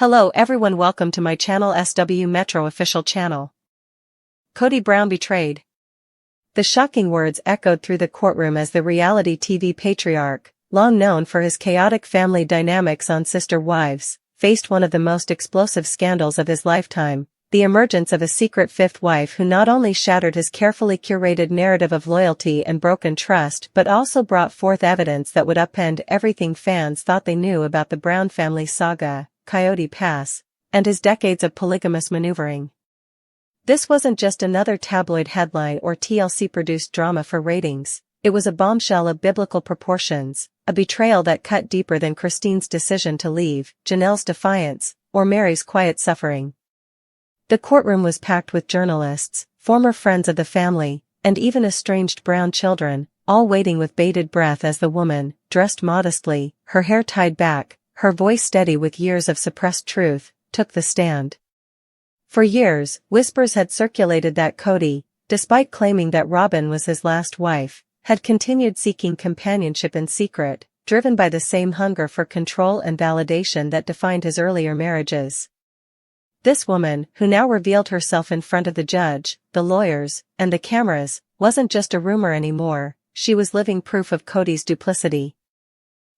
Hello everyone, welcome to my channel SW Metro official channel. Kody Brown betrayed. The shocking words echoed through the courtroom as the reality TV patriarch, long known for his chaotic family dynamics on Sister Wives, faced one of the most explosive scandals of his lifetime, the emergence of a secret fifth wife who not only shattered his carefully curated narrative of loyalty and broken trust but also brought forth evidence that would upend everything fans thought they knew about the Brown family saga, Coyote Pass, and his decades of polygamous maneuvering. This wasn't just another tabloid headline or TLC-produced drama for ratings, it was a bombshell of biblical proportions, a betrayal that cut deeper than Christine's decision to leave, Janelle's defiance, or Mary's quiet suffering. The courtroom was packed with journalists, former friends of the family, and even estranged Brown children, all waiting with bated breath as the woman, dressed modestly, her hair tied back, her voice steady with years of suppressed truth, took the stand. For years, whispers had circulated that Kody, despite claiming that Robin was his last wife, had continued seeking companionship in secret, driven by the same hunger for control and validation that defined his earlier marriages. This woman, who now revealed herself in front of the judge, the lawyers, and the cameras, wasn't just a rumor anymore, she was living proof of Kody's duplicity.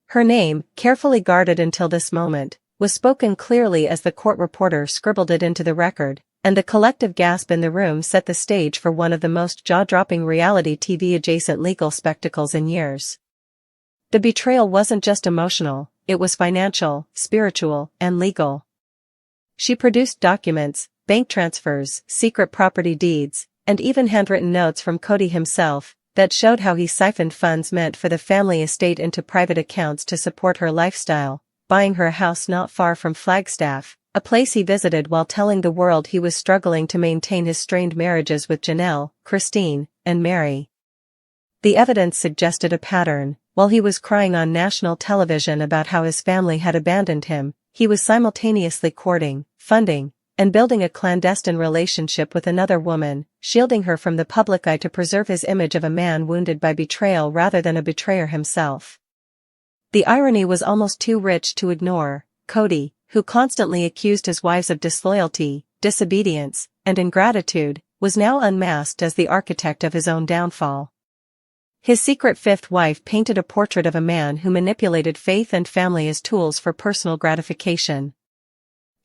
Her name, carefully guarded until this moment, was spoken clearly as the court reporter scribbled it into the record, and the collective gasp in the room set the stage for one of the most jaw-dropping reality TV-adjacent legal spectacles in years. The betrayal wasn't just emotional, it was financial, spiritual, and legal. She produced documents, bank transfers, secret property deeds, and even handwritten notes from Kody himself, that showed how he siphoned funds meant for the family estate into private accounts to support her lifestyle, buying her a house not far from Flagstaff, a place he visited while telling the world he was struggling to maintain his strained marriages with Janelle, Christine, and Mary. The evidence suggested a pattern. While he was crying on national television about how his family had abandoned him, he was simultaneously courting, funding, and building a clandestine relationship with another woman, shielding her from the public eye to preserve his image of a man wounded by betrayal rather than a betrayer himself. The irony was almost too rich to ignore. Kody, who constantly accused his wives of disloyalty, disobedience, and ingratitude, was now unmasked as the architect of his own downfall. His secret fifth wife painted a portrait of a man who manipulated faith and family as tools for personal gratification.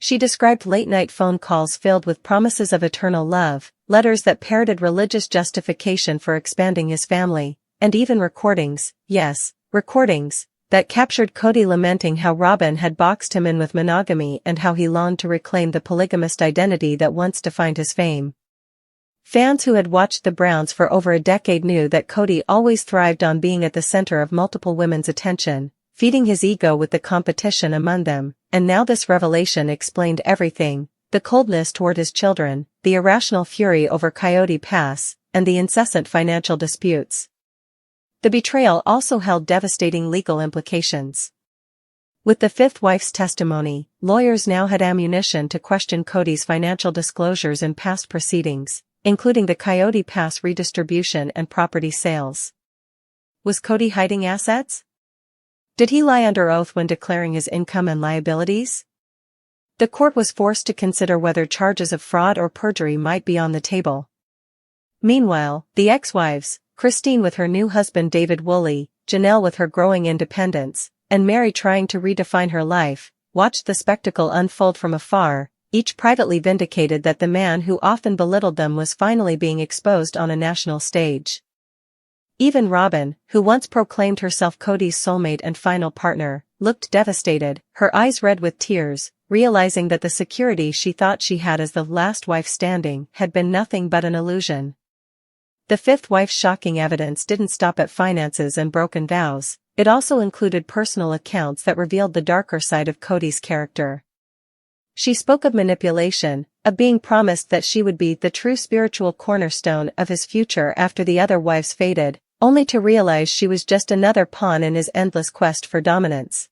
She described late-night phone calls filled with promises of eternal love, letters that parroted religious justification for expanding his family, and even recordings, yes, recordings, that captured Kody lamenting how Robin had boxed him in with monogamy and how he longed to reclaim the polygamist identity that once defined his fame. Fans who had watched the Browns for over a decade knew that Kody always thrived on being at the center of multiple women's attention, feeding his ego with the competition among them, and now this revelation explained everything: the coldness toward his children, the irrational fury over Coyote Pass, and the incessant financial disputes. The betrayal also held devastating legal implications. With the fifth wife's testimony, lawyers now had ammunition to question Kody's financial disclosures in past proceedings, including the Coyote Pass redistribution and property sales. Was Kody hiding assets? Did he lie under oath when declaring his income and liabilities? The court was forced to consider whether charges of fraud or perjury might be on the table. Meanwhile, the ex-wives, Christine with her new husband David Woolley, Janelle with her growing independence, and Mary trying to redefine her life, watched the spectacle unfold from afar, each privately vindicated that the man who often belittled them was finally being exposed on a national stage. Even Robin, who once proclaimed herself Kody's soulmate and final partner, looked devastated, her eyes red with tears, realizing that the security she thought she had as the last wife standing had been nothing but an illusion. The fifth wife's shocking evidence didn't stop at finances and broken vows, it also included personal accounts that revealed the darker side of Kody's character. She spoke of manipulation, of being promised that she would be the true spiritual cornerstone of his future after the other wives faded, only to realize she was just another pawn in his endless quest for dominance.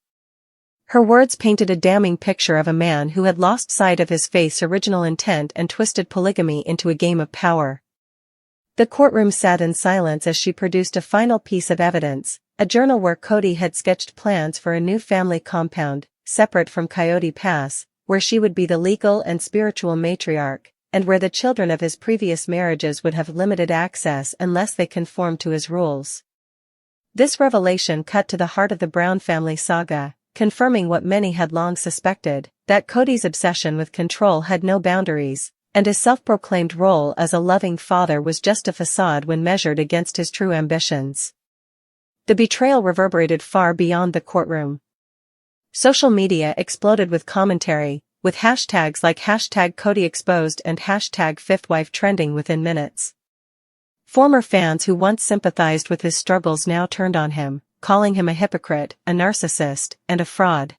Her words painted a damning picture of a man who had lost sight of his faith's original intent and twisted polygamy into a game of power. The courtroom sat in silence as she produced a final piece of evidence, a journal where Kody had sketched plans for a new family compound, separate from Coyote Pass, where she would be the legal and spiritual matriarch, and where the children of his previous marriages would have limited access unless they conformed to his rules. This revelation cut to the heart of the Brown family saga, confirming what many had long suspected, that Kody's obsession with control had no boundaries, and his self-proclaimed role as a loving father was just a facade when measured against his true ambitions. The betrayal reverberated far beyond the courtroom. Social media exploded with commentary, with hashtags like #CodyExposed and #FifthWife trending within minutes. Former fans who once sympathized with his struggles now turned on him, calling him a hypocrite, a narcissist, and a fraud.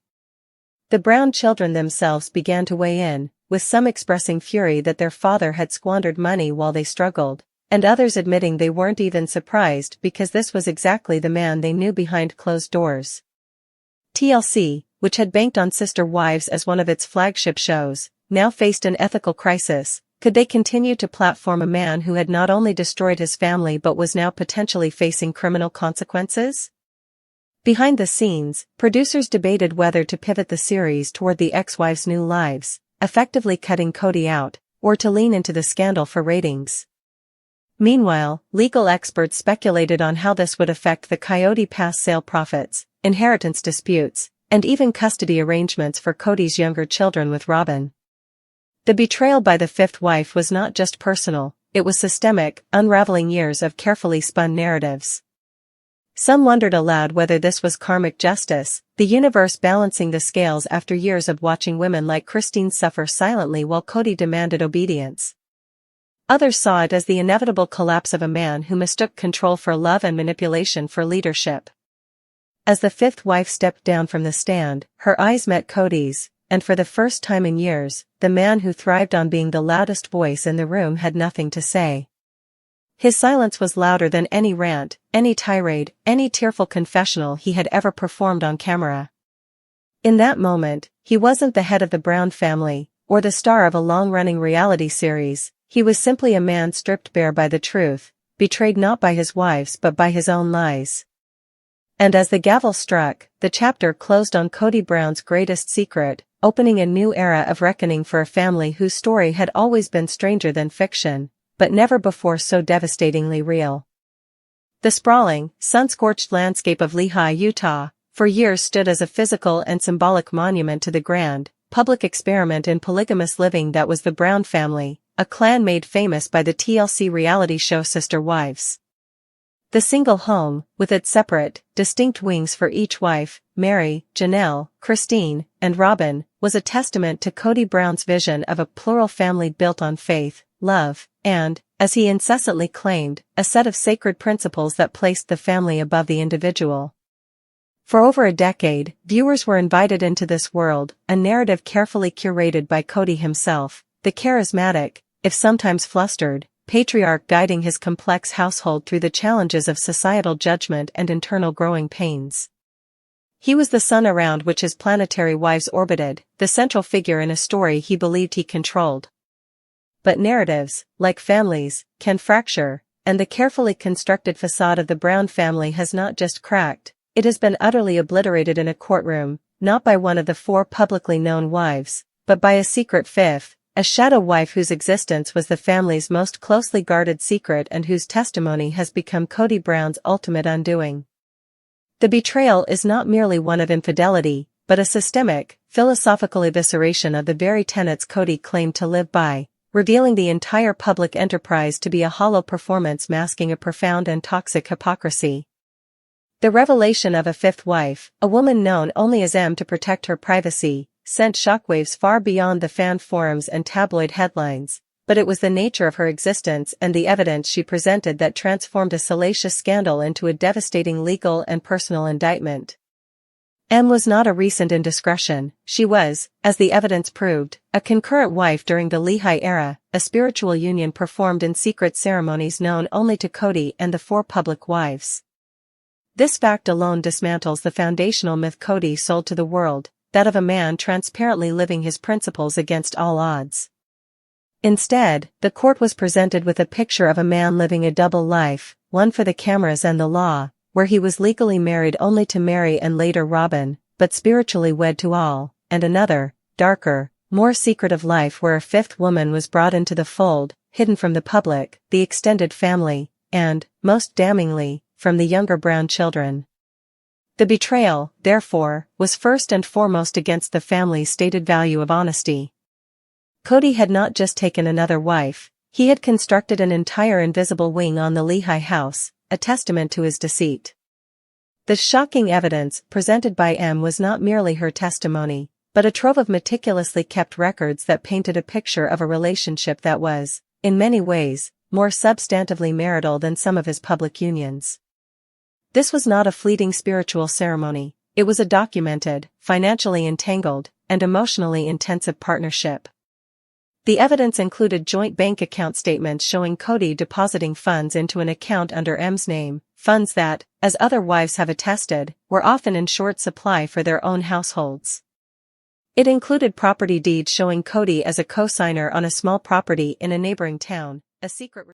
The Brown children themselves began to weigh in, with some expressing fury that their father had squandered money while they struggled, and others admitting they weren't even surprised because this was exactly the man they knew behind closed doors. TLC, which had banked on Sister Wives as one of its flagship shows, now faced an ethical crisis. Could they continue to platform a man who had not only destroyed his family but was now potentially facing criminal consequences? Behind the scenes, producers debated whether to pivot the series toward the ex-wives' new lives, effectively cutting Kody out, or to lean into the scandal for ratings. Meanwhile, legal experts speculated on how this would affect the Coyote Pass sale profits, inheritance disputes, and even custody arrangements for Kody's younger children with Robyn. The betrayal by the fifth wife was not just personal, it was systemic, unraveling years of carefully spun narratives. Some wondered aloud whether this was karmic justice, the universe balancing the scales after years of watching women like Christine suffer silently while Kody demanded obedience. Others saw it as the inevitable collapse of a man who mistook control for love and manipulation for leadership. As the fifth wife stepped down from the stand, her eyes met Kody's, and for the first time in years, the man who thrived on being the loudest voice in the room had nothing to say. His silence was louder than any rant, any tirade, any tearful confessional he had ever performed on camera. In that moment, he wasn't the head of the Brown family, or the star of a long-running reality series, he was simply a man stripped bare by the truth, betrayed not by his wives but by his own lies. And as the gavel struck, the chapter closed on Kody Brown's greatest secret, opening a new era of reckoning for a family whose story had always been stranger than fiction, but never before so devastatingly real. The sprawling, sun-scorched landscape of Lehi, Utah, for years stood as a physical and symbolic monument to the grand, public experiment in polygamous living that was the Brown family, a clan made famous by the TLC reality show Sister Wives. The single home, with its separate, distinct wings for each wife, Mary, Janelle, Christine, and Robyn, was a testament to Kody Brown's vision of a plural family built on faith, love, and, as he incessantly claimed, a set of sacred principles that placed the family above the individual. For over a decade, viewers were invited into this world, a narrative carefully curated by Kody himself, the charismatic, if sometimes flustered, patriarch guiding his complex household through the challenges of societal judgment and internal growing pains. He was the sun around which his planetary wives orbited, the central figure in a story he believed he controlled. But narratives, like families, can fracture, and the carefully constructed facade of the Brown family has not just cracked, it has been utterly obliterated in a courtroom, not by one of the four publicly known wives, but by a secret fifth, a shadow wife whose existence was the family's most closely guarded secret and whose testimony has become Kody Brown's ultimate undoing. The betrayal is not merely one of infidelity, but a systemic, philosophical evisceration of the very tenets Kody claimed to live by, revealing the entire public enterprise to be a hollow performance masking a profound and toxic hypocrisy. The revelation of a fifth wife, a woman known only as M to protect her privacy, sent shockwaves far beyond the fan forums and tabloid headlines, but it was the nature of her existence and the evidence she presented that transformed a salacious scandal into a devastating legal and personal indictment. M was not a recent indiscretion, she was, as the evidence proved, a concurrent wife during the Lehi era, a spiritual union performed in secret ceremonies known only to Kody and the four public wives. This fact alone dismantles the foundational myth Kody sold to the world, that of a man transparently living his principles against all odds. Instead, the court was presented with a picture of a man living a double life, one for the cameras and the law, where he was legally married only to Mary and later Robyn, but spiritually wed to all, and another, darker, more secretive life where a fifth woman was brought into the fold, hidden from the public, the extended family, and, most damningly, from the younger Brown children. The betrayal, therefore, was first and foremost against the family's stated value of honesty. Kody had not just taken another wife, he had constructed an entire invisible wing on the Lehigh house, a testament to his deceit. The shocking evidence presented by M was not merely her testimony, but a trove of meticulously kept records that painted a picture of a relationship that was, in many ways, more substantively marital than some of his public unions. This was not a fleeting spiritual ceremony, it was a documented, financially entangled, and emotionally intensive partnership. The evidence included joint bank account statements showing Kody depositing funds into an account under M's name, funds that, as other wives have attested, were often in short supply for their own households. It included property deeds showing Kody as a co-signer on a small property in a neighboring town, a secret